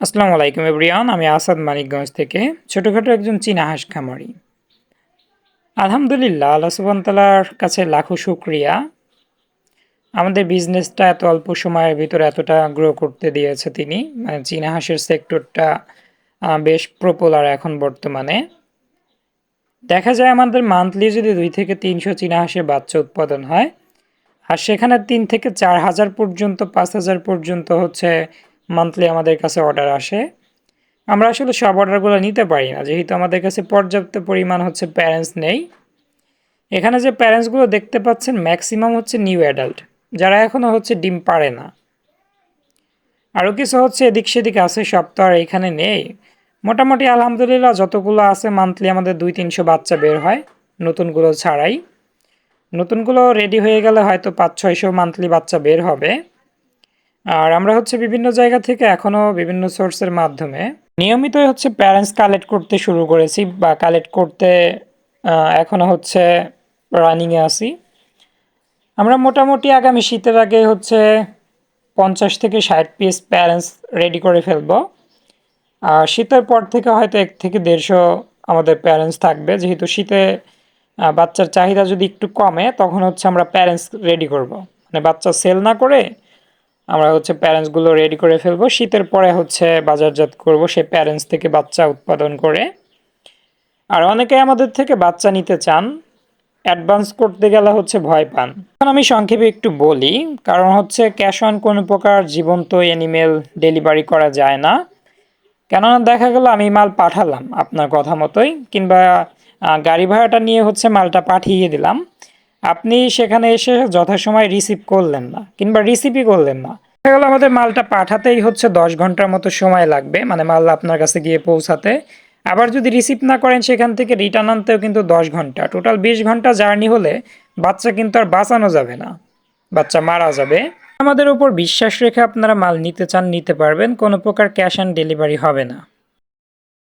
আসসালামু আলাইকুম এভরিওয়ান, আমি আসাদ মানিকগঞ্জ থেকে ছোটোখাটো একজন চীনা হাঁস খামারি। আলহামদুলিল্লাহ, আল্লাহ সুবহান তাআলার কাছে লাখো শুকরিয়া। আমাদের বিজনেসটা এত অল্প সময়ের ভিতরে এতটা গ্রো করতে দিয়েছে তিনি। মানে চীনা হাঁসের সেক্টরটা বেশ পপুলার এখন বর্তমানে। দেখা যায় আমাদের মান্থলি যদি 2 থেকে 300 চীনা হাঁসের বাচ্চা উৎপাদন হয়, আর সেখানে 3 থেকে 4 হাজার পর্যন্ত 5,000 পর্যন্ত হচ্ছে মান্থলি আমাদের কাছে অর্ডার আসে। আমরা আসলে সব অর্ডারগুলো নিতে পারি না, যেহেতু আমাদের কাছে পর্যাপ্ত পরিমাণ হচ্ছে প্যারেন্টস নেই। এখানে যে প্যারেন্টসগুলো দেখতে পাচ্ছেন ম্যাক্সিমাম হচ্ছে নিউ অ্যাডাল্ট, যারা এখনও হচ্ছে ডিম পারে না। আরও কিছু হচ্ছে এদিক সেদিক আছে, সব তো আর এখানে নেই। মোটামুটি আলহামদুলিল্লাহ যতগুলো আছে মান্থলি আমাদের 200-300 বাচ্চা বের হয়, নতুনগুলো ছাড়াই। নতুনগুলো রেডি হয়ে গেলে হয়তো 500-600 মান্থলি বাচ্চা বের হবে। আর আমরা হচ্ছে বিভিন্ন জায়গা থেকে এখনও বিভিন্ন সোর্সের মাধ্যমে নিয়মিতই হচ্ছে প্যারেন্টস কালেক্ট করতে শুরু করেছি, বা কালেক্ট করতে এখনও হচ্ছে রানিংয়ে আছি। আমরা মোটামুটি আগামী শীতের আগে হচ্ছে 50 থেকে 60 পিস প্যারেন্টস রেডি করে ফেলবো। আর শীতের পর থেকে হয়তো 1 থেকে 150 আমাদের প্যারেন্টস থাকবে, যেহেতু শীতে বাচ্চার চাহিদা যদি একটু কমে তখন হচ্ছে আমরা প্যারেন্টস রেডি করব। মানে বাচ্চা সেল না করে আমরা হচ্ছে প্যারেন্টসগুলো রেডি করে ফেলবো, শীতের পরে হচ্ছে বাজারজাত করব সেই প্যারেন্টস থেকে বাচ্চা উৎপাদন করে। আর অনেকে আমাদের থেকে বাচ্চা নিতে চান, অ্যাডভান্স করতে গেলে হচ্ছে ভয় পান। এখন আমি সংক্ষেপে একটু বলি, কারণ হচ্ছে ক্যাশ অন কোনো প্রকার জীবন্ত অ্যানিমেল ডেলিভারি করা যায় না। কেননা দেখা গেল আমি মাল পাঠালাম আপনার কথা মতোই, কিংবা গাড়ি ভাড়াটা নিয়ে হচ্ছে মালটা পাঠিয়ে দিলাম, আপনি সেখানে এসে যথাসময় রিসিভ করলেন না, কিংবা রিসিভই করলেন না। দেখা গেল আমাদের মালটা পাঠাতেই হচ্ছে 10 ঘন্টার মতো সময় লাগবে, মানে মাল আপনার কাছে গিয়ে পৌঁছাতে। আবার যদি রিসিভ না করেন সেখান থেকে রিটার্ন আনতেও কিন্তু 10 ঘন্টা, টোটাল 20 ঘন্টা জার্নি হলে বাচ্চা কিন্তু আর বাঁচানো যাবে না, বাচ্চা মারা যাবে। আমাদের উপর বিশ্বাস রেখে আপনারা মাল নিতে চান নিতে পারবেন, কোনো প্রকার ক্যাশ অন ডেলিভারি হবে না।